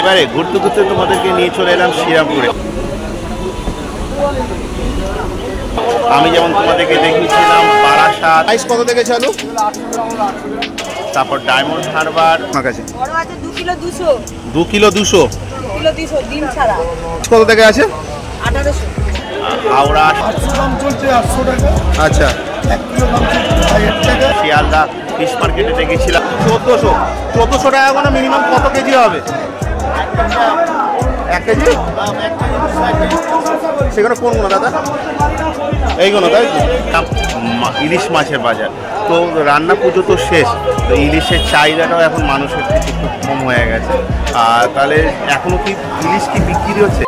এবারে ঘুরতে ঘুরতে তোমাদেরকে নিয়ে চলে এলাম শ্রীরামপুরে। আমি যেমন তোমাদেরকে দেখিয়েছিলাম বারাসাত প্রাইস কত থেকে চালু, তারপর ডায়মন্ড হারবার আমার কাছে 2 কিলো 200 ডিম ছাড়া কত থেকে আছে 1800, হাওড়া 800 দাম চলছে 800 টাকা। আচ্ছা 1 কিলো দাম চলছে 1000 টাকা। শিয়ালদা ফিশ মার্কেটে দেখেছিলাম 1400 টাকা করে মিনিমাম কত কেজি হবে? 1 কেজি। সেখানে কোনগুলো দাদা? এইগুলো তাই ইলিশ মাছের বাজার। তো রান্না পুজো তো শেষ, তো ইলিশের চাহিদাটাও এখন মানুষের থেকে খুব কম হয়ে গেছে। আর তাহলে এখনো কি ইলিশ কি বিক্রি হচ্ছে?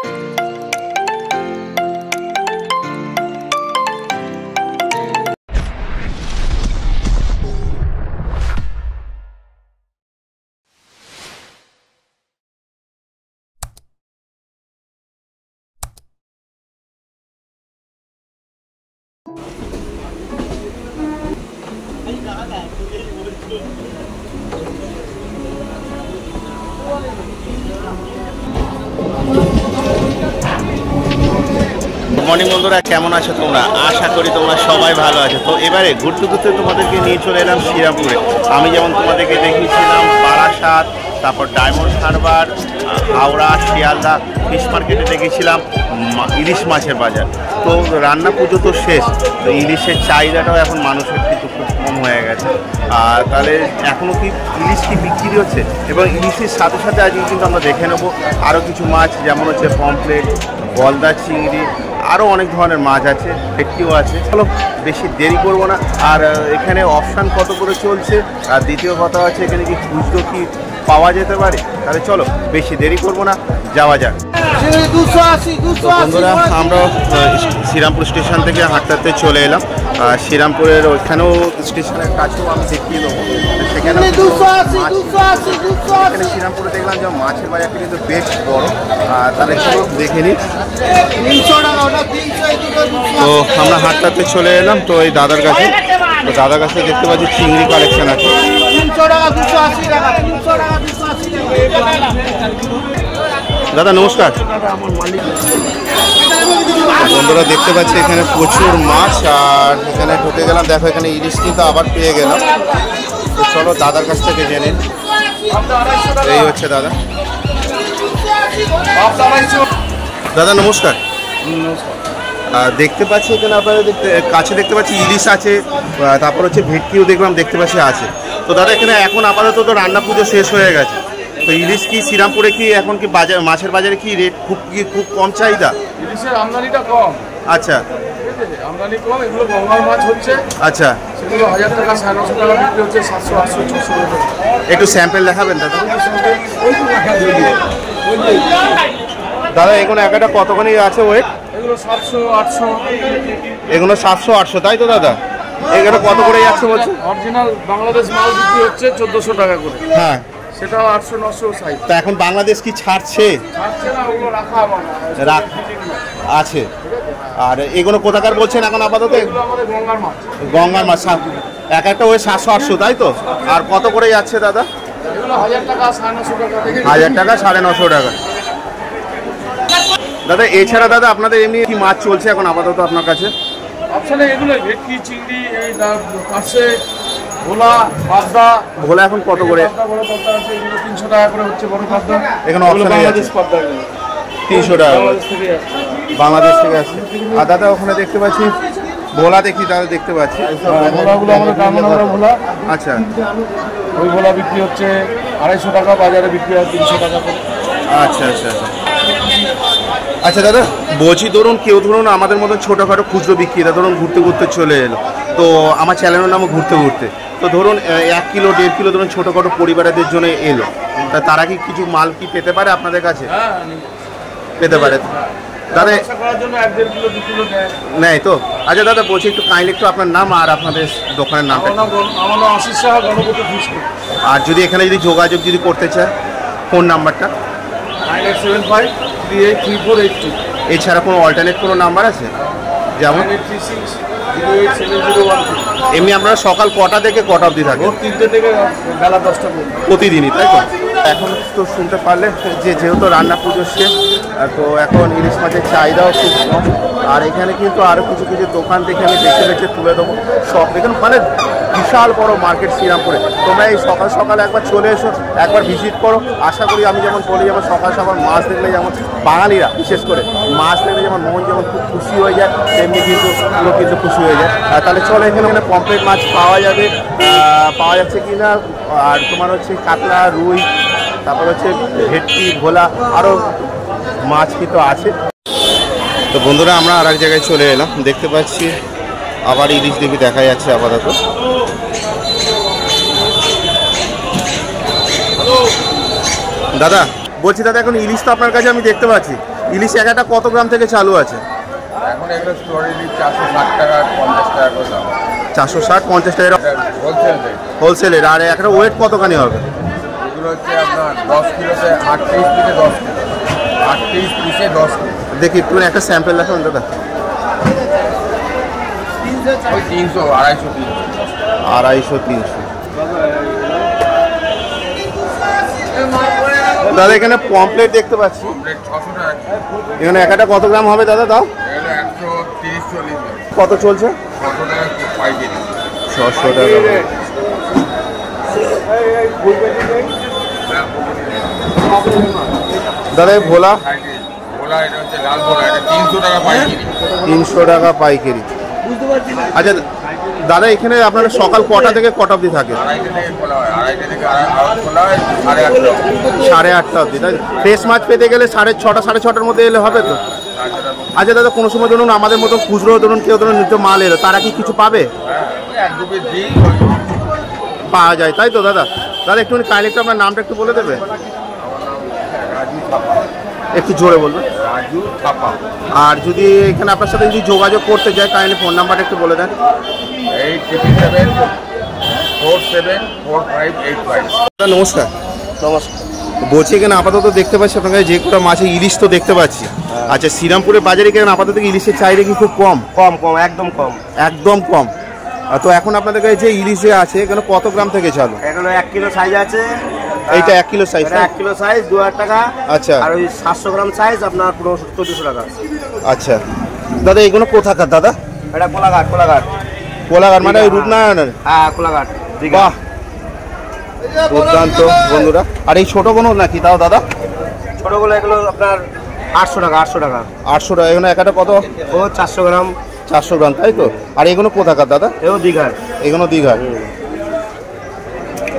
মর্নিং বন্ধুরা, কেমন আছো তোমরা? আশা করি তোমরা সবাই ভালো আছো। তো এবারে ঘুরতে ঘুরতে তোমাদেরকে নিয়ে চলে এলাম শ্রীরামপুরে। আমি যেমন তোমাদেরকে দেখিয়েছিলাম বারাসাত, তারপর ডায়মন্ড হারবার, হাওড়া, শিয়ালদা ফিশ মার্কেটে দেখেছিলাম ইলিশ মাছের বাজার। তো রান্না পুজো তো শেষ, তো ইলিশের চাহিদাটাও এখন মানুষের কিন্তু খুব কম হয়ে গেছে। আর তাহলে এখনও কি ইলিশ কি বিক্রি হচ্ছে? এবং ইলিশের সাথে সাথে আজকে কিন্তু আমরা দেখে নেবো আরও কিছু মাছ, যেমন হচ্ছে পমফ্লেট, গলদা চিংড়ি, আরও অনেক ধরনের মাছ আছে, ভেটকিও আছে। চলো বেশি দেরি করবো না। আর এখানে অপশান কত করে চলছে, আর দ্বিতীয় কথা আছে এখানে কি খুচরো কি পাওয়া যেতে পারে। তাহলে চলো বেশি দেরি করবো না, যাওয়া যাক। বন্ধুরা, আমরা শ্রীরামপুর স্টেশন থেকে হাঁটতে চলে এলাম। শ্রীরামপুরের ওইখানেও স্টেশনের কাছেও আমি দেখিয়ে দেবো। সেখানে শ্রীরামপুরে দেখলাম যে মাছের বাজারটা কিন্তু বেশ বড়। তাহলে চলো দেখে নিই। তো আমরা হাঁটতে চলে এলাম তো এই দাদার কাছে। তো দাদার কাছে দেখতে পাচ্ছি চিংড়ি কালেকশন আছে। দাদা নমস্কার। বন্ধুরা দেখতে পাচ্ছি এখানে প্রচুর মাছ, আর এখানে ঢুকে গেলাম, দেখো এখানে ইলিশ কিন্তু আবার পেয়ে গেলাম। তো চলো দাদার কাছ থেকে জেনে। এই হচ্ছে দাদা। দাদা নমস্কার। দেখতে পাচ্ছি এখানে আপনাদের কাছে দেখতে পাচ্ছি ইলিশ আছে, তারপর হচ্ছে ভেটকিও দেখলাম দেখতে পাচ্ছি আছে। তো দাদা এখানে এখন আপাতত তো রান্না পুজো শেষ হয়ে গেছে, তো ইলিশ কি শ্রীরামপুরে কি এখন কি বাজার মাছের বাজারে কি রেট খুব কম চাহিদা? ইলিশের আমদানিটা কম। আচ্ছা, আমদানি কম, এগুলো গঙ্গার মাছ হচ্ছে। আচ্ছা, সেগুলো 1000 টাকা 950 টাকা বিক্রি হচ্ছে, 700 800 600 টাকা। একটু স্যাম্পেল দেখাবেন দাদা? দাদা এগুলো একটা কতখানি আছে ওয়েট? এগুলো 700 800। এগুলো 700 800 তাই তো দাদা? এগুলো কত করে যাচ্ছে বলছে? অরিজিনাল বাংলাদেশ মাল বিক্রি হচ্ছে 1400 টাকা করে। হ্যাঁ, সেটাও 800 900 সাইজ। তা এখন বাংলাদেশ কি ছাড়ছে? ছাড়ছে না, ওগুলো রাখা আছে। আর এগুলো কোথাকার বলছেন এখন আপাতত? এগুলো আমাদের গঙ্গার মাছ। গঙ্গার মাছ। একটা ওই 700 800 তাই তো? আর কত করে যাচ্ছে দাদা? এগুলো 1000 টাকা 950 টাকা থেকে। 1000 টাকা 950 টাকা। দাদা এছাড়া দাদা আপনাদের এমনি কি মাছ চলছে এখন আপাতত আপনার কাছে? অপশনে এগুলো ভেটকি, চিংড়ি, এই পাশে ভোলা, পাবদা। ভোলা এখন কত করে? বড় পাবদা আছে, এগুলো 300 টাকা করে হচ্ছে বড় পাবদা। এখানে অপশনে বাংলাদেশ পাবদা 300 টাকা বাংলাদেশ থেকে আসছে। বাংলাদেশ থেকে আসছে। আর দাদা ওখানে দেখতে পাচ্ছি ভোলা, দেখি দাদা দেখতে পাচ্ছি ভোলাগুলো আমাদের গ্রামের ভোলা। আচ্ছা, ওই ভোলা বিক্রি হচ্ছে 250 টাকা, বাজারে বিক্রি হয় 300 টাকা করে। আচ্ছা আচ্ছা আচ্ছা। আচ্ছা দাদা বলছি, কেউ আমাদের মতন ছোটোখাটো খুচরো বিক্রেতা ঘুরতে ঘুরতে চলে এলো, তো আমার চ্যানেলের নামও ঘুরতে ঘুরতে, তো 1 কিলো 1.5 কিলো ছোটোখাটো পরিবারদের জন্য এলো, তা তারা কি কিছু মাল কি পেতে পারে আপনাদের কাছে? পেতে পারে দাদা? নেয় তো? আচ্ছা দাদা বলছি একটু কাইন্ডলি একটু আপনার নাম আর আপনাদের দোকানের নামটা। আমার নাম আশিস সাহা, গণপতি ফিশ। আর যদি এখানে যোগাযোগ করতে চায়, ফোন নাম্বারটা? 9875 383482। এছাড়া কোনো অল্টারনেট কোনো নাম্বার আছে? যেমন 9836 08701। এমনি আপনারা সকাল কটা থেকে কটা অবধি থাকে? 3টে থেকে বেলা 10টা পর্যন্ত প্রতিদিনই তাই তো? এখন তো শুনতে পারলে যে যেহেতু রান্না পুজো শেষ, তো এখন ইলিশ মাছের চাহিদাও খুব কম। আর এখানে কিন্তু আরও কিছু কিছু দোকান দেখে আমি দেখে তুলে দেবো সব। এখানে মানে বিশাল বড় মার্কেট শ্রীরামপুরে। তোমরা এই সকাল সকাল একবার চলে এসো, একবার ভিজিট করো। আশা করি আমি যেমন বলি, যেমন সকাল সকাল মাছ দেখলে যেমন বাঙালিরা বিশেষ করে মাছ দেখলে যেমন মন যেমন খুব খুশি হয়ে যায়, তেমনি কিন্তু লোক কিন্তু খুশি হয়ে যায়। তাহলে চলো এখানে পমফ্রেট মাছ পাওয়া যাচ্ছে কি না, আর তোমার হচ্ছে কাতলা, রুই, তারপর হচ্ছে ভেটকি, ভোলা, আরও মাছ কিন্তু আছে। তো বন্ধুরা আমরা আর এক জায়গায় চলে এলাম, দেখতে পাচ্ছি আবার ইলিশ দেখি দেখা যাচ্ছে আপাতত। দাদা বলছি, দাদা এখন ইলিশ তো আপনার কাছে আমি দেখতে পাচ্ছি, ইলিশ এক একটা কত গ্রাম থেকে চালু আছে? এখন এগুলো স্টোর ইলিশ 460 টাকা 50 টাকা করে দাম। 460 50 টাকা হোলসেল রেট, হোলসেলের। আর একটা ওয়েট কতখানি হবে? এগুলো হচ্ছে আপনার 10 কিলোতে 38 পিসে 10 কিলো, 38 পিসে 10 কিলো। দেখি একটু একটা স্যাম্পল দেখান দাদা। ওই 300, 250, 250, 300। দাদা এখানে পমফ্রেট দেখতে পাচ্ছি, কমপ্লিট 600 টাকা। এখানে একটা কত গ্রাম হবে দাদা? দাও এগুলো 130-40 গ্রাম। কত চলছে? 600 টাকা পাইকারি। 600 টাকা। দাদা এই ভোলা? ভোলা এটা হচ্ছে লাল ভোলা, এটা 300 টাকা পাইকারি। 300 টাকা পাইকারি। আচ্ছা দাদা এখানে আপনার সকাল কটা থেকে কটা অবধি থাকে? 2:30 থেকে খোলা হয়, 2:30 থেকে খোলা হয় 8:30 অবধি। 8:30 অবধি, তাই? ফ্রেশ মাছ পেতে গেলে 6:30 6:30 মধ্যে এলে হবে তো? আচ্ছা দাদা কোনো সময় ধরুন আমাদের মতো খুচরো ধরুন কেউ ধরুন নিত্য মাল এলো, তারা কি কিছু পাবে? হ্যাঁ, 1-2 পিস দিই পাওয়া যায়, তাই তো দাদা? দাদা একটু কাইন্ডলি আপনার নামটা একটু বলে দেবে? রাজু থাপা। একটু জোরে বলবেন। রাজু থাপা। আর যদি এখানে আপনার সাথে যদি যোগাযোগ করতে যায় কাইন্ডলি ফোন নাম্বারটা একটু বলে দেন। 87474585। দাদা নমস্কার। নমস্কার। বলছি এখানে আপাতত দেখতে পাচ্ছি আপনার কাছে যে কটা মাছের ইলিশ তো দেখতে পাচ্ছি। আচ্ছা শ্রীরামপুরের বাজারে কেন আপাতত ইলিশের চাহিদা কি খুব কম? কম কম, একদম কম। একদম কম। তো এখন আপনাদের কাছে যে ইলিশ যে আছে এখানে কত গ্রাম থেকে চালু? এগুলো 1 কিলো সাইজ আছে। এইটা 1 কিলো সাইজ? 1 কিলো সাইজ 2000 টাকা। আচ্ছা। আর ওই 700 গ্রাম সাইজ আপনার 1400 টাকা। আচ্ছা দাদা এগুলো কোথাকার দাদা? এটা কোলাঘাট। কোলাঘাট মানে ওই রূপনারায়ণের? হ্যাঁ কোলাঘাট। বাহ দুর্দান্ত বন্ধুরা। আর এই ছোট কোনো নাকি তাও দাদা? ছোটগুলো এগুলো আপনার 800 টাকা। 800 টাকা। 800 টাকা। এখানে একটা কত? ও 400 গ্রাম। 400 গ্রাম, তাই তো? আর এগুলো কোথাকার দাদা? এও দীঘার। এগুলো দীঘার।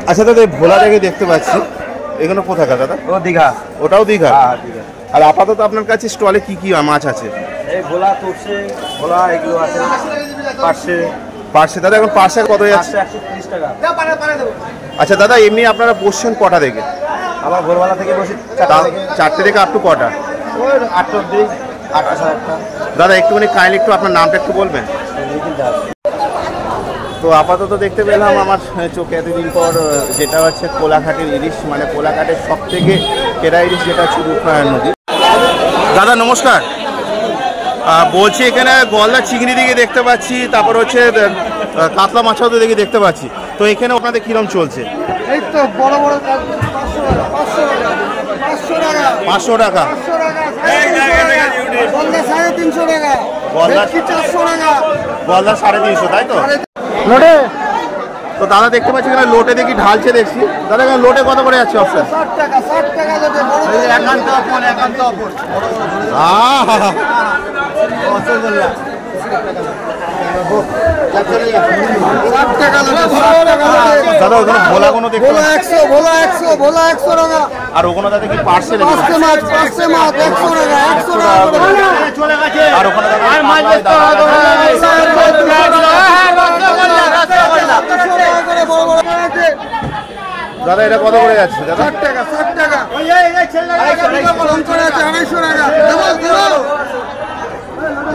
আচ্ছা দাদা এই ভোলা থেকে দেখতে পাচ্ছি, এগুলো কোথাকার দাদা? ও দীঘা। ওটাও দীঘা? হ্যাঁ দীঘা। আর আপাতত আপনার কাছে স্টলে কি কি মাছ আছে? এই ভোলা, তুরসে, ভোলা এগুলো আছে। পার্সে দাদা এখন পার্সে কত যাচ্ছে? 130 টাকা। আচ্ছা দাদা এমনি আপনারা বসছেন কটা থেকে? আবার ভোরবেলা থেকে বসি 4টে থেকে আপ টু কটা? ওই 8টা অবধি। 8টা 8:30। দাদা একটুখানি কাইন্ডলি একটু আপনার নামটা একটু বলবেন? তো আপাতত দেখতে পেলাম আমার চোখে এতদিন পর যেটা হচ্ছে কোলাঘাটের ইলিশ, মানে কোলাঘাটের সব থেকে কেরা ইলিশ যেটা হচ্ছে রূপনারায়ণ নদী। দাদা নমস্কার। বলছি এখানে গলদা চিংড়ি দিকে দেখতে পাচ্ছি, তারপর হচ্ছে কাতলা মাছও তো দেখতে পাচ্ছি। তো এখানে আপনাদের কিরম চলছে? এই তো বড় বড় 500 টাকা। গলদা 350 টাকা। গলদা 400 টাকা। গলদা 350, তাই তো? তো দাদা দেখতে পাচ্ছি এখানে লোটে দেখি ঢালছে দেখছি। দাদা এখানে লোটে কত করে যাচ্ছে অপশন? 60 টাকা। 60 টাকা লোটে বড় একান্ত অপর। আহা 60 টাকা লোটে। 60 টাকা লোটে। দাদা ওখানে ভোলা কোনো দেখতে ভোলা 100, ভোলা 100, ভোলা 100 টাকা। আর ওখানে দাদা কি পার্সেল? পাঁচশো মাছ 100 টাকা। 100 টাকা করে। আর ওখানে দাদা দাদা এটা কত করে যাচ্ছে দাদা? 60 টাকা। 60 টাকা। কম করে আছে 250 টাকা।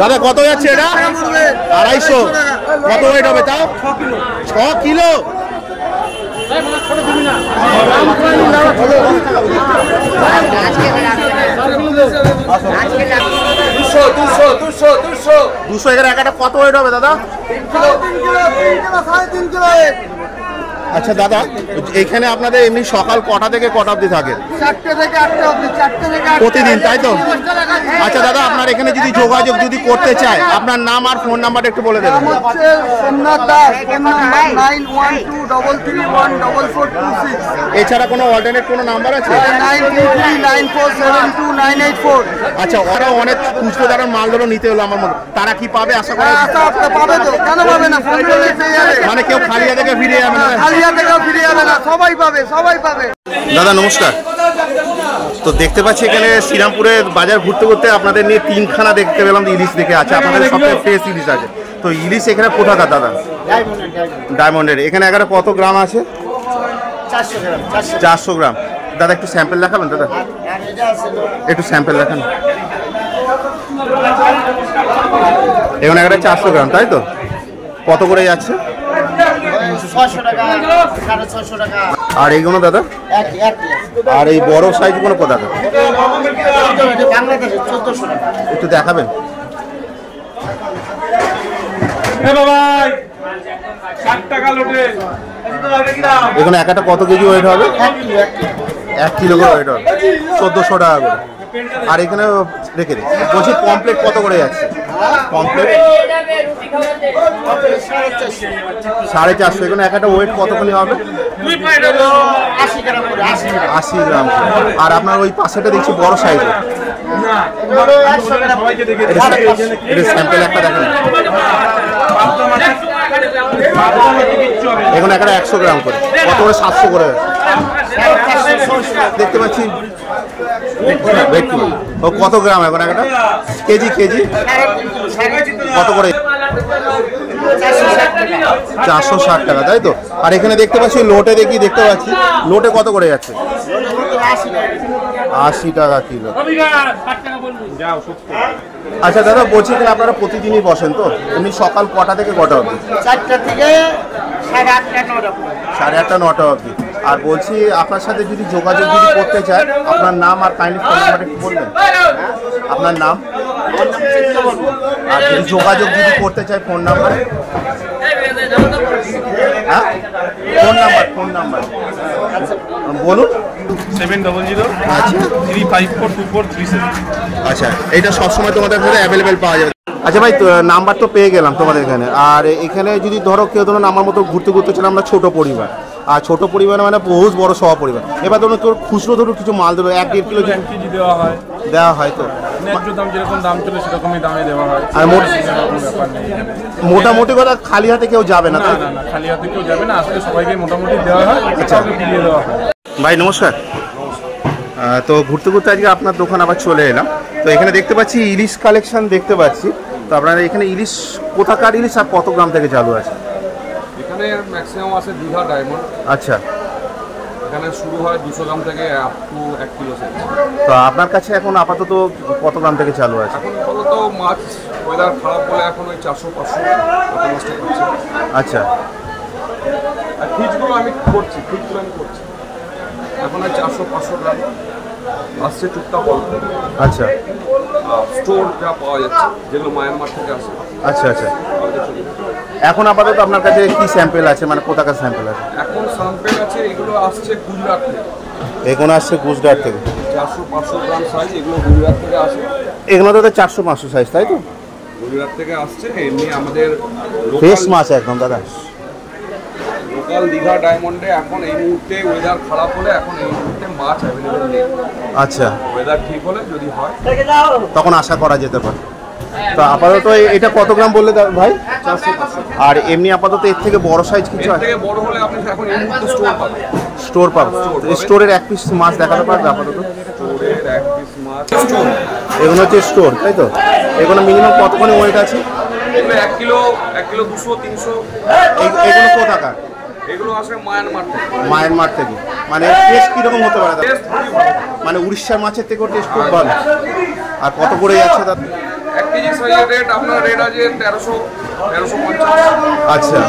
দাদা কত যাচ্ছে এটা? 250। কত ওয়েট হবে তাও? 6 কিলো। দুশো এখানে একটা কত ওয়েট হবে দাদা? 3 কিলো, 3 কিলো, 3 কিলো, 3.5 কিলো। আচ্ছা দাদা, এখানে আপনাদের এমনি সকাল কটা থেকে কটা অবধি থাকে? 4টে থেকে 8টে অবধি, 4টে থেকে 8টে প্রতিদিন, তাই তো? আচ্ছা দাদা, আপনার এখানে যদি যোগাযোগ যদি করতে চায়, আপনার নাম আর ফোন নাম্বারটা একটু বলে দেবেন। নাম হচ্ছে সোমনাথ দাস, ফোন নাম্বার 9123331426। এছাড়া কোনো অল্টারনেট কোনো নাম্বার আছে? 9394729884। আচ্ছা, ওরা অনেক খুচরো যারা মাল ধরো নিতে হলো আমার মতো, তারা কি পাবে আশা করা? পাবে তো, কেন পাবে না? ফোন করলে পেয়ে যাবে। মানে কেউ খালি হাতে থেকে ফিরে যাবে না? খালি হাতে কেউ ফিরে যাবে না, সবাই পাবে, সবাই পাবে। দাদা নমস্কার। তো দেখতে পাচ্ছি এখানে শ্রীরামপুরের বাজার ঘুরতে ঘুরতে আপনাদের নিয়ে 3খানা দেখতে পেলাম ইলিশ দেখে আছে। আপনাদের সবথেকে ফ্রেশ ইলিশ আছে। তো ইলিশ এখানে কোথাকার দাদা? ডায়মন্ডের। এখানে এগারো কত গ্রাম আছে? 400 গ্রাম। দাদা একটু স্যাম্পল দেখাবেন দাদা? একটু স্যাম্পল দেখান। এখানে এগারো 400 গ্রাম, তাই তো? কত করে যাচ্ছে? 600 টাকা, 650 টাকা। আর এইগুলো দাদা? আর এই বড় সাইজ গুলো কত টাকা? বাংলাদেশে 1400 টাকা। একটু দেখাবেন? 60 টাকা লোটে। এখানে একটা কত কেজি ওয়েট হবে? 1 কিলো করে ওয়েট হবে, 1400 টাকা করে। আর এখানে রেখে দিই বলছি কমপ্লিট কত করে যাচ্ছে? কমপ্লিট 450। এখানে একটা ওয়েট কতখানি হবে? 80 গ্রাম। আর আপনার ওই পাশেটা দেখছি বড় সাইজ, এটা স্যাম্পল একটা দেখেন। এখানে একটা 100 গ্রাম করে কত করে? 700 করে দেখতে পাচ্ছি। ও কত গ্রাম এখন একটা? কেজি কেজি কত করে? 460 টাকা, তাই তো? আর এখানে দেখতে পাচ্ছি লোটে দেখতে পাচ্ছি লোটে কত করে যাচ্ছে? 80 টাকা কিলো। আচ্ছা দাদা, বলছি এখানে আপনারা প্রতিদিনই বসেন তো? এমনি সকাল কটা থেকে কটা অবধি? 4টা থেকে 8:30 9টা। 8:30 9টা অবধি। আর বলছি আপনার সাথে যদি যোগাযোগ যদি করতে চায়, আপনার নাম আর কাইন্ডলি ফোন নাম্বারটা একটু বলবেন? আপনার নাম আর যদি যোগাযোগ যদি করতে চায় ফোন নাম্বার? হ্যাঁ, ফোন নাম্বার বলুন। 7003542437। আচ্ছা, এইটা সবসময় তোমাদের কাছে অ্যাভেলেবেল পাওয়া যাবে? আচ্ছা ভাই, নাম্বার তো পেয়ে গেলাম তোমাদের এখানে। আর এখানে যদি ধরো কেউ ধরুন আমার মতো ঘুরতে ছিলাম, আমরা ছোট পরিবার, আর ছোট পরিবার মানে বহুত বড় সহ পরিবার। এবার ধরুন তোর খুচরো ধরুন কিছু মাল দেবে 1-1.5 কিলো কেজি দেওয়া হয় তো ন্যায্য দাম যেরকম দাম চলে সেরকমই দামে দেওয়া হয়। আর মোটামুটি কথা খালি হাতে কেউ যাবে না? না খালি হাতে কেউ যাবে না, আসলে সবাইকে মোটামুটি দেওয়া হয়, ফিরিয়ে দেওয়া হয়। ভাই নমস্কার। তো ঘুরতে ঘুরতে আজকে আপনার দোকান আবার চলে এলাম। তো এখানে দেখতে পাচ্ছি ইলিশ কালেকশন দেখতে পাচ্ছি। তো আপনারা এখানে ইলিশ কোথাকার ইলিশ আর কত গ্রাম থেকে চালু আছে? এখানে ম্যাক্সিমাম আছে দীঘা ডায়মন্ড। আচ্ছা, এখানে শুরু হয় 200 গ্রাম থেকে আপ টু 1 কিলো সাইজ। তো আপনার কাছে এখন আপাতত কত গ্রাম থেকে চালু আছে? এখন বলতো মাছ ওয়েদার খারাপ বলে এখন ওই 400-500 নষ্ট করছে। আচ্ছা, আর ফিজগুলো আমি করছি এখন ওই 400-500 গ্রাম আসছে টুকটাক অল্প। আচ্ছা, স্টোর যা পাওয়া যাচ্ছে যেগুলো মায়ানমার থেকে আসে। আচ্ছা আচ্ছা। এখন আপাতত আপনার কাছে কি স্যাম্পেল আছে, মানে কোথাকার স্যাম্পেল আছে? এখন স্যাম্পেল আছে, এগুলো আসছে গুজরাট থেকে। এগুলো আসছে গুজরাট থেকে 400-500 গ্রাম সাইজ, এগুলো গুজরাট থেকে আসে। এগুলো তো 400-500 সাইজ, তাই তো? গুজরাট থেকে আসছে। এমনি আমাদের ফ্রেশ মাছ একদম দাদা। লোকাল দীঘা ডায়মন্ডে এখন এই মুহূর্তে ওয়েদার খারাপ হলে এখন এই মুহূর্তে মাছ অ্যাভেলেবেল নেই। আচ্ছা, ওয়েদার ঠিক হলে যদি হয় তখন আশা করা যেতে পারে। তো আপাতত এটা কত গ্রাম বললে ভাই? 400-500। আর এমনি আপাতত এর থেকে বড় সাইজ কিছু এর আছে? থেকে বড় হলে আপনি এখন এই মুহূর্তে স্টোর পাবেন। স্টোর পাবো? স্টোরের 1 পিস মাছ দেখাতে পারবে আপাতত? স্টোরের 1 পিস মাছ স্টোর। এগুলো হচ্ছে স্টোর, তাই তো? এগুলো মিনিমাম কতখানি ওয়েট আছে? এগুলো 1 কিলো 200-300। এগুলো কোথাকার? এগুলো আসে মায়ানমার থেকে। মায়ানমার থেকে। মানে টেস্ট কিরকম হতে পারে? টেস্ট খুবই ভালো। মানে উড়িষ্যার মাছের থেকেও টেস্ট খুব ভালো। আর কত করে যাচ্ছে দাদা? 1 কেজি সাইজের রেট আপনার রেট আছে 1350। আচ্ছা,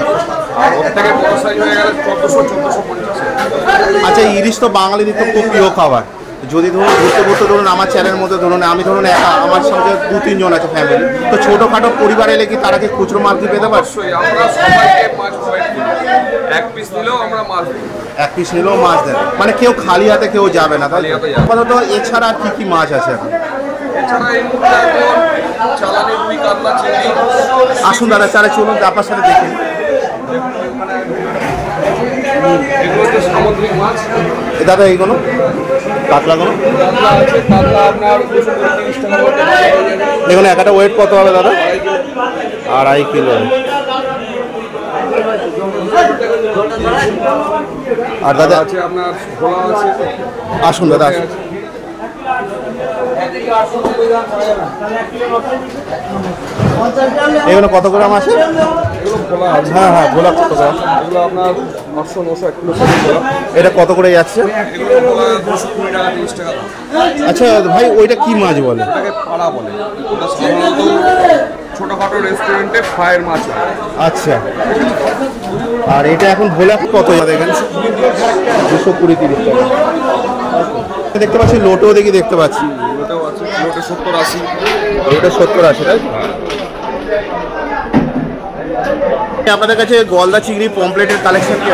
আর ওর থেকে বড় সাইজ হয়ে গেলে 1450। আচ্ছা, ইলিশ তো বাঙালিদের তো খুব প্রিয় খাবার। যদি ধরুন ঘুরতে ঘুরতে ধরুন আমার চ্যানেলের মধ্যে ধরুন আমি ধরুন একা, আমার সঙ্গে 2-3 জন আছে ফ্যামিলি, তো ছোটোখাটো পরিবার এলে কি তারা কি খুচরো মাল কি পেতে পারে? অবশ্যই আমরা সবাইকে মাছ প্রোভাইড করি। এক পিস নিলেও আমরা মাছ দিই। এক পিস নিলেও মাছ দেন, মানে কেউ খালি হাতে কেউ যাবে না, তাই খালি হাতে যাবে। আপাতত এছাড়া আর কি মাছ আছে এখন? এছাড়া এই মুহূর্তে এখন চালানি রুই কাতলা চিংড়ি। আসুন দাদা, তাহলে চলুন আপনার সাথে দেখি। এগুলো হচ্ছে সামুদ্রিক মাছ। দাদা এইগুলো কাতলাগুলো? কাতলা আছে, কাতলা আপনার 230 টাকা করে। এখানে একটা ওয়েট কত হবে দাদা? 2.5 কিলো। আর দাদা আছে আপনার ভোলা আছে। আসুন দাদা আসুন। এগুলো কত গ্রাম আছে? এগুলো ভোলা আছে। হ্যাঁ হ্যাঁ, ভোলা কত গ্রাম? এগুলো আপনার 800-900 1 কিলো করে ভোলা। এটা কত করে যাচ্ছে? এগুলো ভোলা 220 টাকা 30 টাকা দাম। আচ্ছা ভাই, ওইটা কি মাছ বলে? এটাকে পাড়া বলে। ওটা সাধারণত ছোটখাটো রেস্টুরেন্টে ফ্রাইয়ের মাছ হয়। আচ্ছা, আর এটা এখন ভোলা কত দেখেন? 220-30 টাকা দেখতে পাচ্ছি। লোটো দেখি দেখতে পাচ্ছি। ওটাও আছে, কিলোতে 70-80। ওটা 70-80, তাই? আপনাদের কাছে গলদা চিংড়ি পমপ্লেটের কালেকশন কি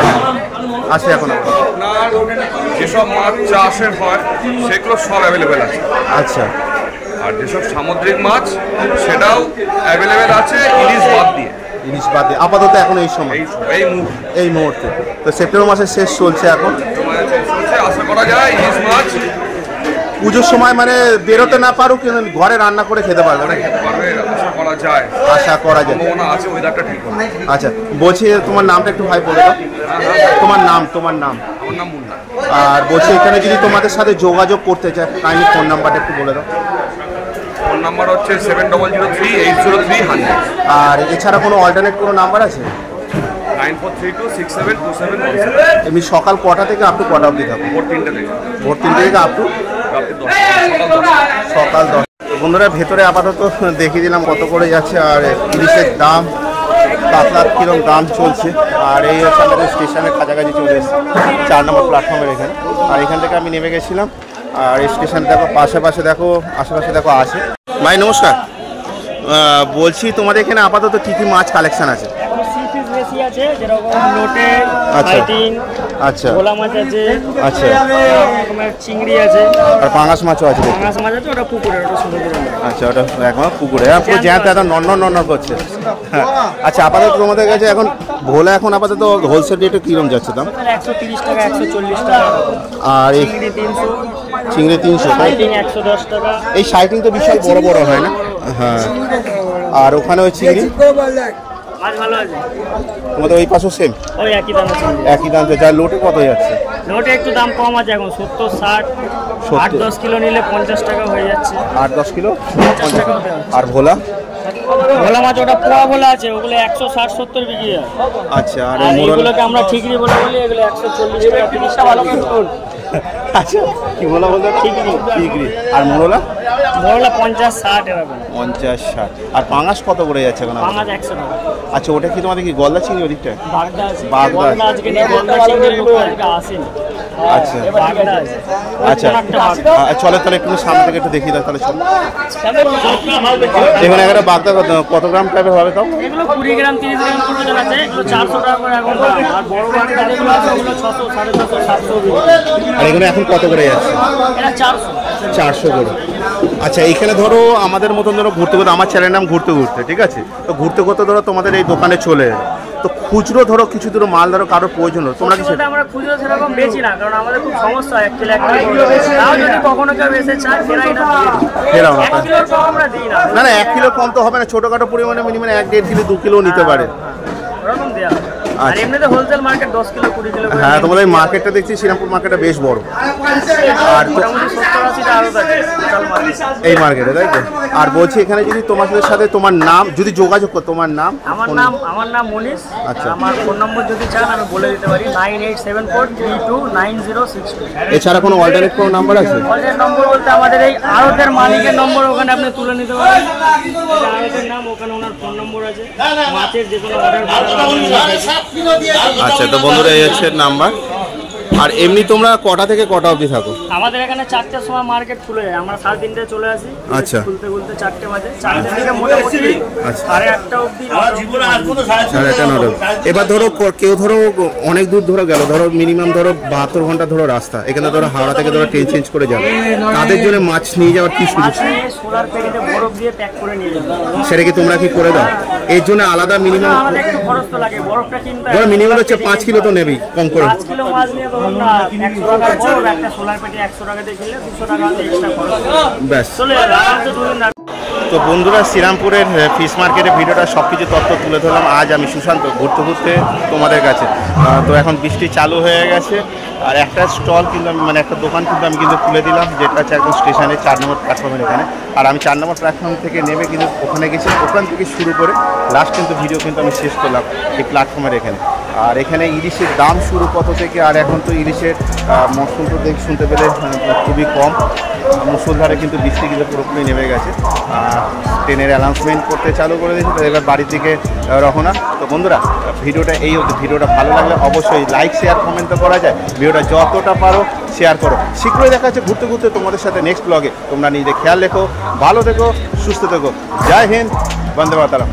আছে এখন? আপনার যেসব মাছ চাষের হয় সেগুলো সব অ্যাভেলেবেল আছে। আচ্ছা, আর যেসব সামুদ্রিক মাছ সেটাও অ্যাভেলেবেল আছে, ইলিশ বাদ দিয়ে। ইলিশ বাদ দিয়ে আপাতত এখন এই সময়, এই মুহূর্তে তো সেপ্টেম্বর মাসের শেষ চলছে এখন। আশা করা যায় ইলিশ মাছ পুজোর সময় মানে বেরোতে না পারুক, কিন্তু ঘরে রান্না করে খেতে পারবে না? আশা করা যায়, আশা করা যায়। সম্ভাবনা আছে, ওয়েদারটা ঠিক হবে। আচ্ছা, বলছি তোমার নামটা একটু ভাই বলে দাও। তোমার নাম? আমার নাম মুন্না। আর বলছি এখানে যদি তোমাদের সাথে যোগাযোগ করতে চায়, কাইন্ডলি ফোন নাম্বারটা একটু বলে দাও। ফোন নাম্বার হচ্ছে 7003-803-100। আর এছাড়া কোনো অল্টারনেট কোনো নাম্বার আছে? 9432672717। এমনি সকাল কটা থেকে আপ টু কটা অবধি থাকো? ভোর 3টে থেকে। ভোর 3টে থেকে আপ টু সকাল 10। বন্ধুরা, ভেতরে আপাতত দেখিয়ে দিলাম কত করে যাচ্ছে আর ইলিশের দাম, কাতলার কীরকম দাম চলছে। আর এই হচ্ছে আমাদের স্টেশনের কাছাকাছি চলে এসেছে, 4 নম্বর প্ল্যাটফর্মের এখানে। আর এখান থেকে আমি নেমে গেছিলাম। আর এই স্টেশন দেখো, আশেপাশে দেখো আসে। ভাই নমস্কার, বলছি তোমাদের এখানে আপাতত কী কী মাছ কালেকশন আছে? বেশি আছে, যেরকম লোটে, আচ্ছা। ফাইটিং, আচ্ছা, ভোলা মাছ আছে, আচ্ছা, রকমের চিংড়ি আছে, আর পাঙাশ মাছও আছে দেখি। পাঙাশ মাছ আছে, ওটা পুকুরে, ওটা সমুদ্রে। আচ্ছা, ওটা একবার পুকুরে পুরো জ্যান্ত একদম নন করছে। হ্যাঁ, আচ্ছা, আপাতত তোমাদের কাছে এখন ভোলা এখন আপাতত হোলসেল রেটে কীরকম যাচ্ছে দাম? 130 টাকা, 140 টাকা। আর এই চিংড়ি 300, চিংড়ি 300, তাই? ফাইটিং 110 টাকা। এই সাইটিং তো বিশাল বড় বড় হয় না? হ্যাঁ। আর ওখানে ওই চিংড়ি মাছ ভালো আছে, তোমাদের ওই পাশেও সেম ওই একই দাম আছে। একই দাম, যা লোটে কত যাচ্ছে? লোটে একটু দাম কম আছে এখন, 70-60। 8-10 কিলো নিলে 50 টাকা হয়ে যাচ্ছে। 8-10 কিলো 50 টাকা। আর ভোলা? ভোলা মাছ ওটা পোয়া ভোলা আছে, ওগুলো 160-70 বিক্রি হয়। আচ্ছা, আর আর মোরলা? এইগুলোকে আমরা ঠিকরি বলে বলি, এগুলো 140 টাকা 30 টাকা ভালো করে। আচ্ছা, কি ভোলা বলতে? ঠিকরি। আর মোরলা? মোরলা 50-60 এরকম। 50-60। আর পাঙাশ কত করে যাচ্ছে এখন? পাঙাশ 100 টাকা। আচ্ছা, ওটা কি তোমাদের কি গলদা চিংড়ি ওদিকটা? বাগদা আছে, বাগদা আছে। গলদা আজকে নেই, গলদা চিংড়ির লোক আজকে আসেনি। আচ্ছা, বাগদা আছে। আচ্ছা, চলো তাহলে একটু সামনে থেকে একটু দেখিয়ে দাও তাহলে। চলো, এখানে একটা বাগদা কত গ্রাম টাইপের হবে তাও? এগুলো 20 গ্রাম 30 গ্রাম ওজন আছে, এগুলো 400 টাকা করে এখন দাম। আর বড় বাগদা যেগুলো আছে ওগুলো 600, 650, 700 বিক্রি। আর এখানে এখন কত করে যাচ্ছে? এটা 400। 400 করে। আচ্ছা, এখানে ধরো আমাদের মতন ধরো ঘুরতে আমার চ্যানেলের নাম ঘুরতে, ঠিক আছে? তো ঘুরতে ধরো তোমাদের এই দোকানে চলে এলো, তো খুচরো ধরো কিছু ধরো মাল ধরো কারোর প্রয়োজন হলো, তোমরা কি সেটা আমরা খুচরো সেরকম বেচি না, কারণ আমাদের খুব সমস্যা হয়, 1 কিলো তাও যদি কখনো কেউ এসে চায় ফেরাই না, ফেরাও না? 1 কিলোর কম আমরা দিই না। না, 1 কিলো কম তো হবে না, ছোটখাটো পরিমাণে মিনিমাম 1-1.5 কিলো 2 কিলো নিতে পারে। ওরকম দেওয়া হয়। আর এমনিতে হোলসেল মার্কেট 10 কিলো 20 কিলো করে। হ্যাঁ, তোমাদের এই মার্কেটটা দেখছি শ্রীরামপুর মার্কেটটা বেশ বড়। আর মোটামুটি 70-80টা আরো আছে টোটাল মার্কেট এই মার্কেটে, তাই তো? আর বলছি এখানে যদি তোমাদের সাথে তোমার নাম যদি যোগাযোগ করো, তোমার নাম? আমার নাম মনীষ। আচ্ছা। আমার ফোন নম্বর যদি চান আমি বলে দিতে পারি, 9874329062। এছাড়া কোনো অল্টারনেট কোনো নাম্বার আছে? অল্টারনেট নম্বর বলতে আমাদের এই আড়তের মালিকের নম্বর, ওখানে আপনি তুলে নিতে পারেন। আড়তের নাম, ওখানে ওনার ফোন নম্বর আছে, মাছের যে কোনো অর্ডার। আচ্ছা, তো বন্ধুরা এই হচ্ছে নাম্বার, আর এমনি তোমরা কটা থেকে কটা অবধি থাকো? আমাদের এখানে 4টার সময় মার্কেট খুলে যায়, আমরা 3:30 চলে আসি। আচ্ছা। খুলতে 4টে বাজে, 4টে থেকে মোটামুটি 8:30 অবধি। 8:30 এবার ধরো কেউ ধরো অনেক দূর ধরো গেল, ধরো মিনিমাম ধরো 72 ঘন্টা ধরো রাস্তা, এখানে ধরো হাওড়া থেকে ধরো ট্রেন চেঞ্জ করে যাবে, তাদের জন্য মাছ নিয়ে যাওয়ার কি সুযোগ? সোলার প্যাকেটে বরফ দিয়ে প্যাক করে নিয়ে যাবে। সেটা কি তোমরা কি করে দাও? এর জন্য আলাদা মিনিমাম আমাদের একটু খরচ তো লাগে, বরফটা কিনতে ধরো মিনিমাম হচ্ছে 5 কিলো তো নেবেই কম করে। 5 কিলো মাছ নিয়ে ধরুন না 100 টাকা বরফ, একটা সোলার প্যাকেটে 100 টাকা দিয়ে কিনলে 200 টাকা এক্সট্রা খরচ। ব্যাস চলে যাবে আরামসে ধরুন না। তো বন্ধুরা, শ্রীরামপুরের ফিশ মার্কেটের ভিডিওটা সব কিছু তথ্য তুলে ধরলাম। আজ আমি সুশান্ত ঘুরতে ঘুরতে তোমাদের কাছে। তো এখন বৃষ্টি চালু হয়ে গেছে, আর একটা স্টল কিন্তু আমি মানে একটা দোকান কিন্তু আমি কিন্তু তুলে দিলাম, যেটা হচ্ছে একদম স্টেশনে 4 নম্বর প্ল্যাটফর্মের এখানে। আর আমি 4 নম্বর প্ল্যাটফর্ম থেকে নেমে কিন্তু ওখানে গেছি, ওখান থেকে শুরু করে লাস্ট কিন্তু ভিডিও কিন্তু আমি শেষ করলাম এই প্ল্যাটফর্মের এখানে। আর এখানে ইলিশের দাম শুরু কত থেকে, আর এখন তো ইলিশের মৌসুম তো শুনতে পেলে খুবই কম, মুষলধারে কিন্তু বৃষ্টি কিন্তু পুরোপুরি নেমে গেছে। ট্রেনের অ্যানাউন্সমেন্ট করতে চালু করে দিয়েছে, তো এবার বাড়ির দিকে রওনা। তো বন্ধুরা, ভিডিওটা এই হচ্ছে, ভিডিওটা ভালো লাগলে অবশ্যই লাইক শেয়ার কমেন্ট তো করা যায়, ভিডিওটা যতটা পারো শেয়ার করো। শীঘ্রই দেখা যাচ্ছে ঘুরতে ঘুরতে তোমাদের সাথে নেক্সট ব্লগে। তোমরা নিজে খেয়াল রেখো, ভালো থেকো, সুস্থ থেকো। জয় হিন্দ, বন্দে মাতরম।